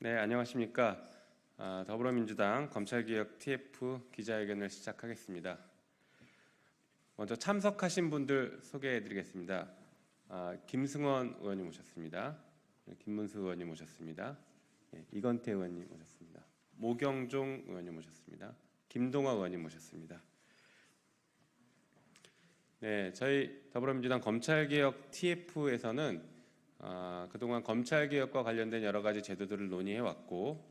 네, 안녕하십니까. 더불어민주당 검찰개혁 TF 기자회견을 시작하겠습니다. 먼저 참석하신 분들 소개해드리겠습니다. 김승원 의원님 오셨습니다. 김문수 의원님 오셨습니다. 이건태 의원님 오셨습니다. 모경종 의원님 오셨습니다. 김동화 의원님 오셨습니다. 네, 저희 더불어민주당 검찰개혁 TF에서는 그동안 검찰개혁과 관련된 여러 가지 제도들을 논의해왔고,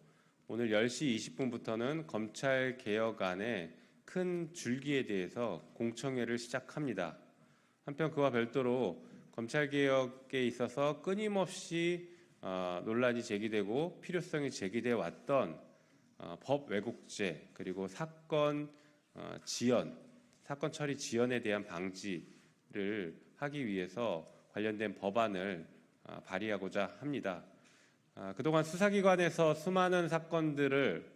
오늘 10시 20분부터는 검찰개혁안의 큰 줄기에 대해서 공청회를 시작합니다. 한편 그와 별도로 검찰개혁에 있어서 끊임없이 논란이 제기되고 필요성이 제기돼 왔던 법 왜곡죄, 그리고 사건 처리 지연에 대한 방지를 하기 위해서 관련된 법안을 발의하고자 합니다. 그동안 수사기관에서 수많은 사건들을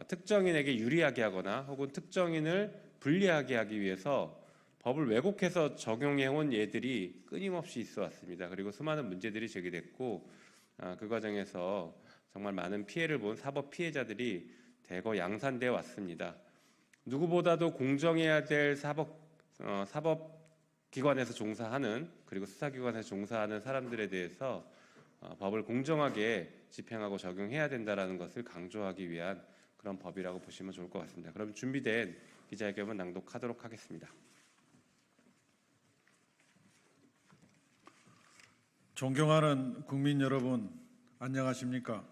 특정인에게 유리하게 하거나 혹은 특정인을 불리하게 하기 위해서 법을 왜곡해서 적용해온 예들이 끊임없이 있어 왔습니다. 그리고 수많은 문제들이 제기됐고, 그 과정에서 정말 많은 피해를 본 사법 피해자들이 대거 양산되어 왔습니다. 누구보다도 공정해야 될 사법기관에서 종사하는, 그리고 수사기관에서 종사하는 사람들에 대해서 법을 공정하게 집행하고 적용해야 된다는 것을 강조하기 위한 그런 법이라고 보시면 좋을 것 같습니다. 그럼 준비된 기자회견을 낭독하도록 하겠습니다. 존경하는 국민 여러분, 안녕하십니까?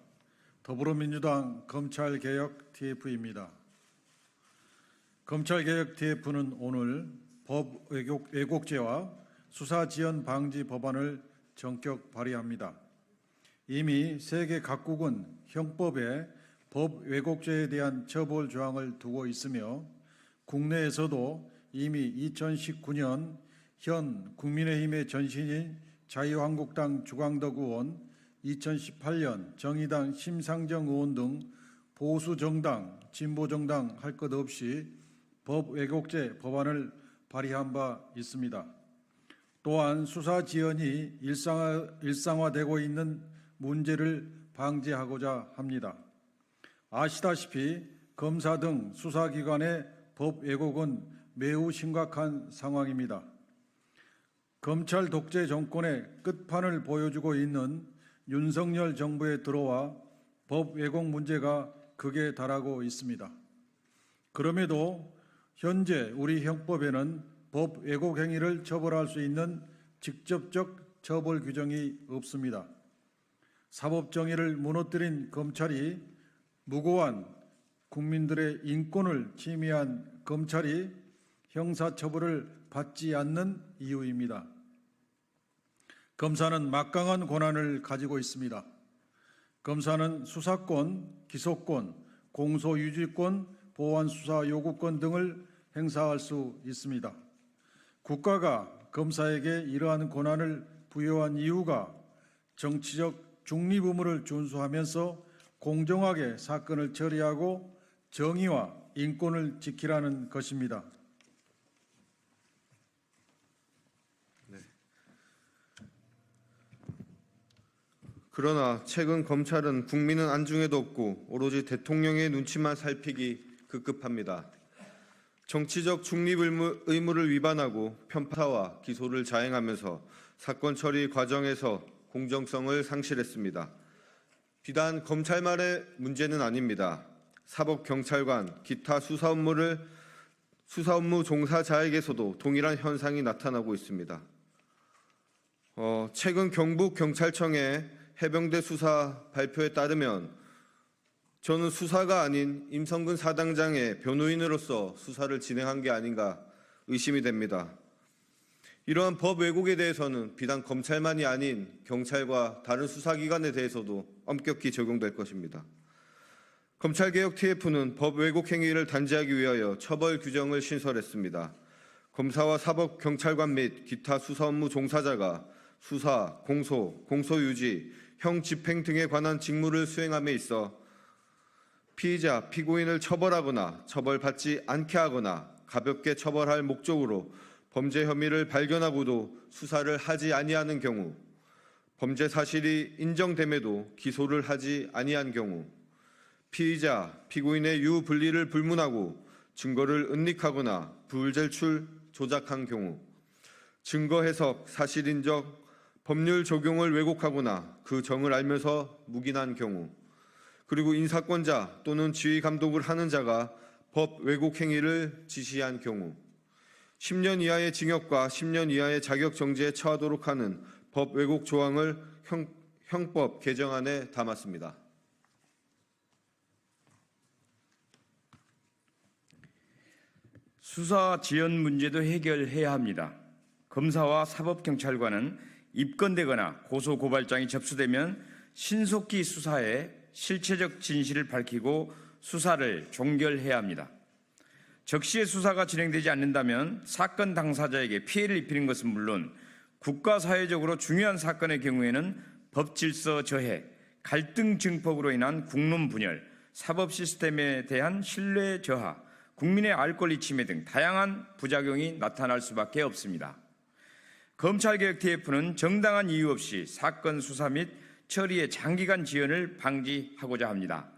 더불어민주당 검찰개혁 TF입니다. 검찰개혁 TF는 오늘 법 왜곡죄와 수사지연 방지 법안을 전격 발의합니다. 이미 세계 각국은 형법에 법 왜곡죄에 대한 처벌 조항을 두고 있으며, 국내에서도 이미 2019년 현 국민의힘의 전신인 자유한국당 주광덕 의원, 2018년 정의당 심상정 의원 등 보수 정당, 진보 정당 할 것 없이 법 왜곡죄 법안을 발의한 바 있습니다. 또한 수사 지연이 일상화되고 있는 문제를 방지하고자 합니다. 아시다시피 검사 등 수사기관의 법 왜곡은 매우 심각한 상황입니다. 검찰 독재 정권의 끝판을 보여주고 있는 윤석열 정부에 들어와 법 왜곡 문제가 극에 달하고 있습니다. 그럼에도 현재 우리 형법에는 법 왜곡 행위를 처벌할 수 있는 직접적 처벌 규정이 없습니다. 사법 정의를 무너뜨린 검찰이, 무고한 국민들의 인권을 침해한 검찰이 형사처벌을 받지 않는 이유입니다. 검사는 막강한 권한을 가지고 있습니다. 검사는 수사권, 기소권, 공소유지권, 보완수사 요구권 등을 행사할 수 있습니다. 국가가 검사에게 이러한 권한을 부여한 이유가 정치적 중립 의무를 준수하면서 공정하게 사건을 처리하고 정의와 인권을 지키라는 것입니다. 그러나 최근 검찰은 국민은 안중에도 없고 오로지 대통령의 눈치만 살피기 급급합니다. 정치적 중립 의무를 위반하고 편파와 기소를 자행하면서 사건 처리 과정에서 공정성을 상실했습니다. 비단 검찰만의 문제는 아닙니다. 사법경찰관, 기타 수사 업무 종사자에게서도 동일한 현상이 나타나고 있습니다. 최근 경북경찰청의 해병대 수사 발표에 따르면 저는 수사가 아닌 임성근 사단장의 변호인으로서 수사를 진행한 게 아닌가 의심이 됩니다. 이러한 법 왜곡에 대해서는 비단 검찰만이 아닌 경찰과 다른 수사기관에 대해서도 엄격히 적용될 것입니다. 검찰개혁 TF는 법 왜곡 행위를 단죄하기 위하여 처벌 규정을 신설했습니다. 검사와 사법경찰관 및 기타 수사 업무 종사자가 수사, 공소, 공소유지, 형 집행 등에 관한 직무를 수행함에 있어 피의자, 피고인을 처벌하거나 처벌받지 않게 하거나 가볍게 처벌할 목적으로 범죄 혐의를 발견하고도 수사를 하지 아니하는 경우, 범죄 사실이 인정됨에도 기소를 하지 아니한 경우, 피의자, 피고인의 유분리를 불문하고 증거를 은닉하거나 불제출, 조작한 경우, 증거 해석, 사실 인정, 법률 적용을 왜곡하거나 그 정을 알면서 묵인한 경우, 그리고 인사권자 또는 지휘 감독을 하는 자가 법 왜곡 행위를 지시한 경우, 10년 이하의 징역과 10년 이하의 자격 정지에 처하도록 하는 법 왜곡 조항을 형법 개정안에 담았습니다. 수사 지연 문제도 해결해야 합니다. 검사와 사법경찰관은 입건되거나 고소고발장이 접수되면 신속히 수사해 실체적 진실을 밝히고 수사를 종결해야 합니다. 적시에 수사가 진행되지 않는다면 사건 당사자에게 피해를 입히는 것은 물론 국가사회적으로 중요한 사건의 경우에는 법질서 저해, 갈등 증폭으로 인한 국론 분열, 사법 시스템에 대한 신뢰 저하, 국민의 알 권리 침해 등 다양한 부작용이 나타날 수밖에 없습니다. 검찰개혁 TF는 정당한 이유 없이 사건 수사 및 처리의 장기간 지연을 방지하고자 합니다.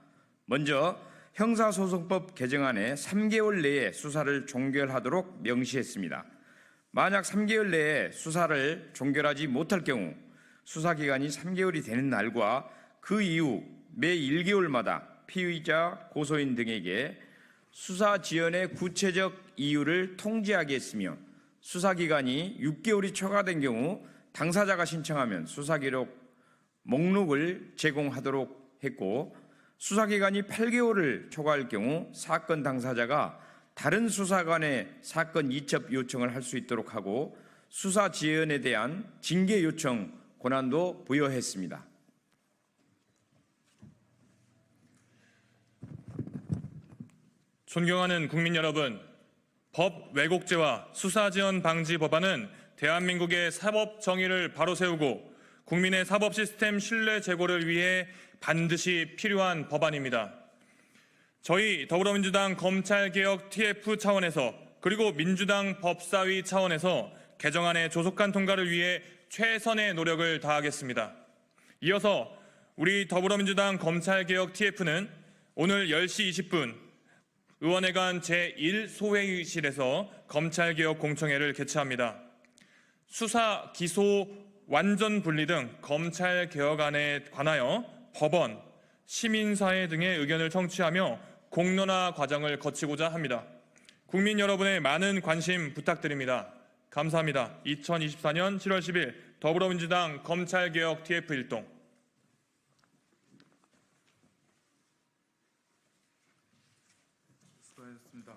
먼저 형사소송법 개정안에 3개월 내에 수사를 종결하도록 명시했습니다. 만약 3개월 내에 수사를 종결하지 못할 경우 수사기간이 3개월이 되는 날과 그 이후 매 1개월마다 피의자, 고소인 등에게 수사 지연의 구체적 이유를 통지하게 했으며 수사기간이 6개월이 초과된 경우 당사자가 신청하면 수사기록 목록을 제공하도록 했고, 수사기간이 8개월을 초과할 경우 사건 당사자가 다른 수사관에 사건 이첩 요청을 할 수 있도록 하고 수사 지연에 대한 징계 요청 권한도 부여했습니다. 존경하는 국민 여러분, 법 왜곡죄와 수사 지연 방지 법안은 대한민국의 사법 정의를 바로 세우고 국민의 사법 시스템 신뢰 제고를 위해 반드시 필요한 법안입니다. 저희 더불어민주당 검찰개혁 TF 차원에서 그리고 민주당 법사위 차원에서 개정안의 조속한 통과를 위해 최선의 노력을 다하겠습니다. 이어서 우리 더불어민주당 검찰개혁 TF는 오늘 10시 20분 의원회관 제1소회의실에서 검찰개혁 공청회를 개최합니다. 수사, 기소, 완전 분리 등 검찰개혁안에 관하여 법원, 시민사회 등의 의견을 청취하며 공론화 과정을 거치고자 합니다. 국민 여러분의 많은 관심 부탁드립니다. 감사합니다. 2024년 7월 10일 더불어민주당 검찰개혁 TF 일동. 수고하셨습니다.